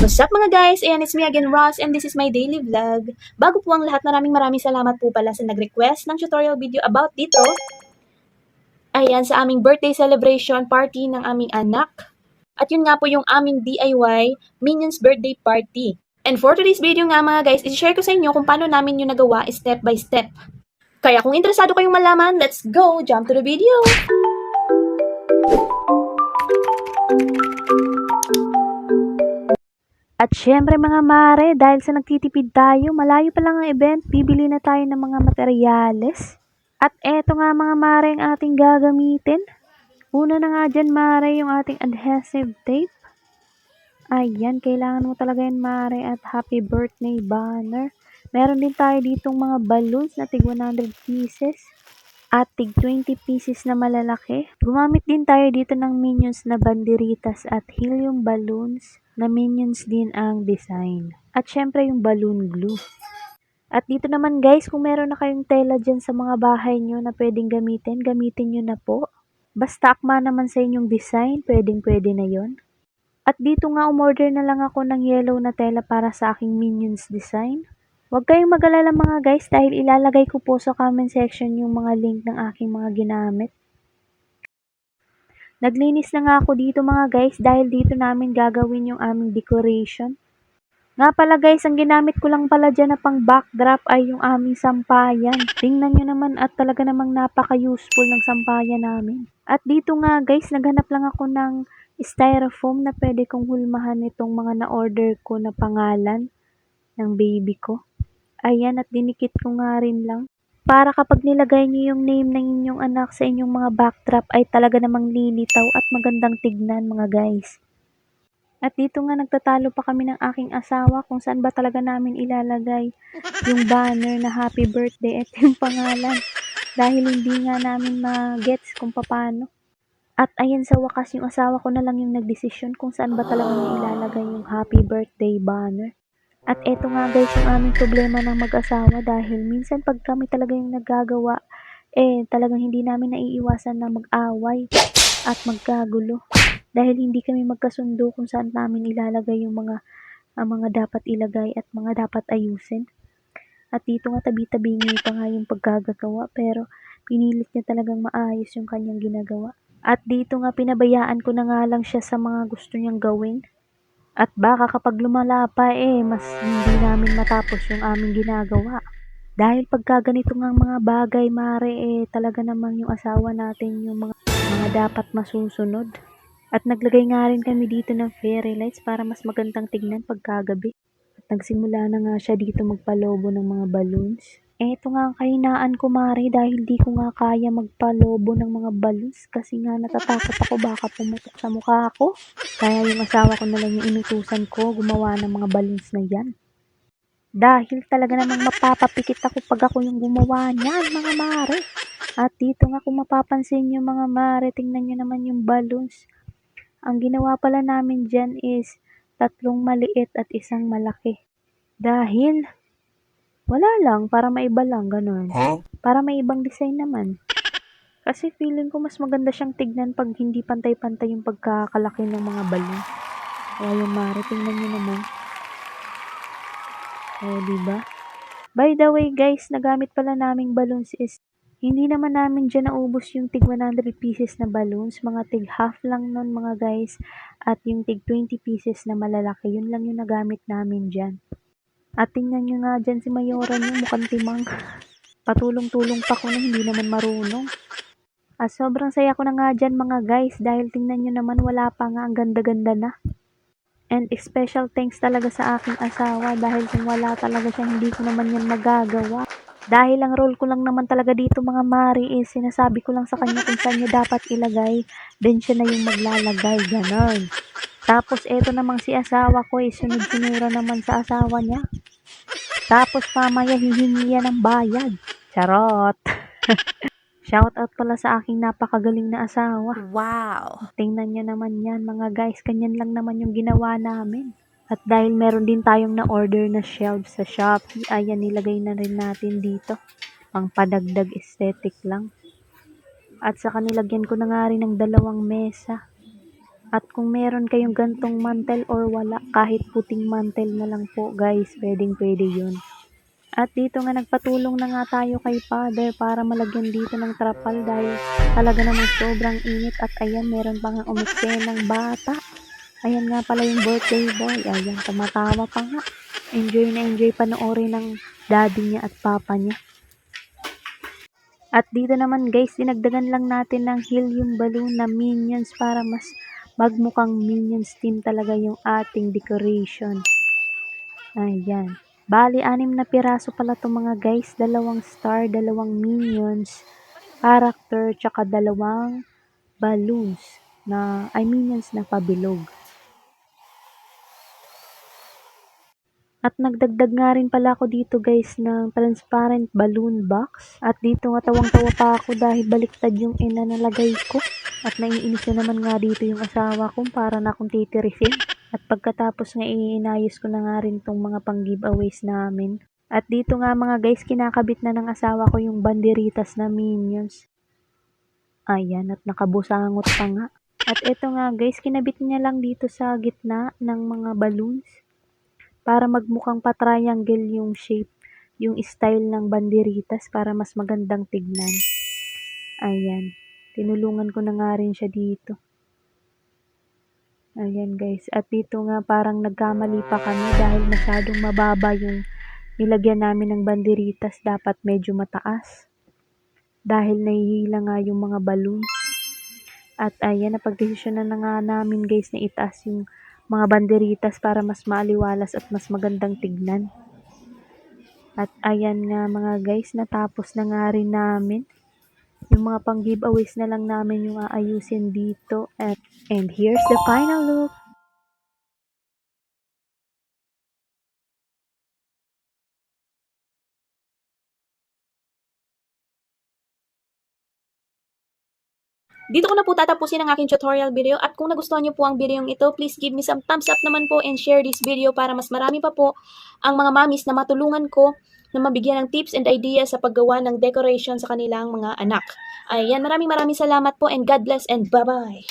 What's up mga guys? Ayan, it's me again, Ross, and this is my daily vlog. Bago po ang lahat, maraming salamat po pala sa nag-request ng tutorial video about dito. Ayan, sa aming birthday celebration party ng aming anak. At yun nga po yung aming DIY Minions birthday party. And for today's video nga mga guys, i-share ko sa inyo kung paano namin yung nagawa step by step. Kaya kung interesado kayong malaman, let's go! Jump to the video! At syempre mga mare, dahil sa nagtitipid tayo, malayo pa lang ang event, bibili na tayo ng mga materyales. At eto nga mga mare ang ating gagamitin. Una na nga dyan mare yung ating adhesive tape. Ayan, kailangan mo talaga yan mare at happy birthday banner. Meron din tayo ditong mga balloons na tig 100 pieces. At tig 20 pieces na malalaki. Gumamit din tayo dito ng Minions na banderitas at helium balloons na Minions din ang design. At syempre yung balloon glue. At dito naman guys, kung meron na kayong tela dyan sa mga bahay nyo na pwedeng gamitin, gamitin nyo na po. Basta akma naman sa inyong design, pwede na yon. At dito nga umorder na lang ako ng yellow na tela para sa aking Minions design. Huwag kayong mag-alala mga guys dahil ilalagay ko po sa comment section yung mga link ng aking mga ginamit. Naglinis na nga ako dito mga guys dahil dito namin gagawin yung aming decoration. Nga pala guys, ang ginamit ko lang pala dyan na pang backdrop ay yung aming sampayan. Tingnan nyo naman at talaga namang napaka-useful ng sampayan namin. At dito nga guys, naghanap lang ako ng styrofoam na pwede kong hulmahan itong mga na-order ko na pangalan ng baby ko. Ayan, at dinikit ko nga rin lang. Para kapag nilagay niyo yung name ng inyong anak sa inyong mga backdrop ay talaga namang lilitaw at magandang tignan mga guys. At dito nga nagtatalo pa kami ng aking asawa kung saan ba talaga namin ilalagay yung banner na happy birthday at yung pangalan. Dahil hindi nga namin ma-gets kung paano. At ayan sa wakas yung asawa ko na lang yung nagdesisyon kung saan ba talaga niya ilalagay yung happy birthday banner. At eto nga guys yung aming problema ng mag-asawa dahil minsan pag kami talaga yung nagagawa, talagang hindi namin naiiwasan na mag-away at magkagulo. Dahil hindi kami magkasundo kung saan namin ilalagay yung mga dapat ilagay at mga dapat ayusin. At dito nga tabi-tabingi pa nga yung pagkagagawa pero pinilit niya talagang maayos yung kanyang ginagawa. At dito nga pinabayaan ko na nga lang siya sa mga gusto niyang gawin. At baka kapag lumala pa mas hindi namin matapos yung aming ginagawa. Dahil pagka ganito nga mga bagay mare talaga namang yung asawa natin yung mga dapat masusunod. At naglagay nga rin kami dito ng fairy lights para mas magandang tignan pagkagabi. At nagsimula na nga siya dito magpalobo ng mga balloons. Eto nga ang kahinaan ko mare dahil di ko nga kaya magpalobo ng mga balloons kasi nga natatakot ako baka pumutok sa mukha ko. Kaya yung asawa ko na lang yung inutusan ko gumawa ng mga balloons na yan. Dahil talaga namang mapapapikit ako pag ako yung gumawa niyan mga mare. At dito nga kung mapapansin nyo mga mare, tingnan nyo naman yung balloons. Ang ginawa pala namin dyan is 3 maliit at 1 malaki. Dahil wala lang, para maiba lang, ganun. Para may ibang design naman. Kasi feeling ko mas maganda siyang tignan pag hindi pantay-pantay yung pagkakalaki ng mga balon. Kaya yung mare, tingnan nyo naman. Diba? By the way guys, nagamit pala naming balloons is hindi naman namin dyan naubos yung tig 100 pieces na balloons. Mga tig half lang nun mga guys. At yung tig 20 pieces na malalaki, yun lang yung nagamit namin dyan. At tingnan nyo nga dyan si Mayora nyo, mukhang timang. Patulong-tulong pa ko na hindi naman marunong. At sobrang saya ko na nga dyan mga guys dahil tingnan nyo naman wala pa nga, ang ganda-ganda na. And special thanks talaga sa aking asawa dahil kung wala talaga siya hindi ko naman yan magagawa. Dahil ang role ko lang naman talaga dito mga mari is sinasabi ko lang sa kanya kung saan niya dapat ilagay, then siya na yung maglalagay, ganon. Tapos eto namang si asawa ko sunod-sunura naman sa asawa niya. Tapos mamaya hihingi yan ng bayad. Charot! Shoutout pala sa aking napakagaling na asawa. Wow! Tingnan nyo naman yan mga guys, kanyan lang naman yung ginawa namin. At dahil meron din tayong na-order na shelf sa Shopee, ayan nilagay na rin natin dito. Pang padagdag aesthetic lang. At saka nilagyan ko na nga rin ng 2 mesa. At kung meron kayong gantong mantel or wala, kahit puting mantel na lang po guys, pwedeng-pwede yun. At dito nga nagpatulong na nga tayo kay Father para malagyan dito ng trapal dahil talaga namang sobrang init. At ayan, meron pa nga ng bata. Ayan nga pala yung birthday boy. Ayan, tumatawa pa nga. Enjoy na enjoy panoorin ng daddy niya at papa niya. At dito naman guys, dinagdagan lang natin ng helium balloon na Minions para mas magmukhang Minions team talaga yung ating decoration. Ayan. Bali, 6 na piraso pala to mga guys. 2 star, 2 Minions, character, tsaka 2 balloons na, Minions na pabilog. At nagdagdag nga rin pala ako dito guys ng transparent balloon box. At dito nga tawang-tawa pa ako dahil baliktad yung inanalagay ko. At naiinis na naman nga dito yung asawa ko para na akong titirisin. At pagkatapos nga iinayos ko na nga rin tong mga pang giveaways namin. At dito nga mga guys, kinakabit na ng asawa ko yung banderitas na Minions. Ayan, at nakabusangot pa nga. At eto nga guys, kinabit niya lang dito sa gitna ng mga balloons para magmukhang pa-triangle yung shape, yung style ng banderitas para mas magandang tignan. Ayan, tinulungan ko na nga rin siya dito. Ayan guys, at dito nga parang nagkamali pa kami dahil masyadong mababa yung nilagyan namin ng banderitas, dapat medyo mataas. Dahil nahihila nga yung mga balloons. At ayan, napagdesisyonan na nga namin guys na itaas yung mga banderitas para mas maaliwalas at mas magandang tignan. At ayan nga mga guys, natapos na nga rin namin. Yung mga pang giveaways na lang namin yung aayusin dito. And here's the final look. Dito ko na po tatapusin ang aking tutorial video at kung nagustuhan niyo po ang video ito, please give me some thumbs up naman po and share this video para mas marami pa po ang mga mamis na matulungan ko na mabigyan ng tips and ideas sa paggawa ng decoration sa kanilang mga anak. Ayan, maraming salamat po and God bless and bye-bye!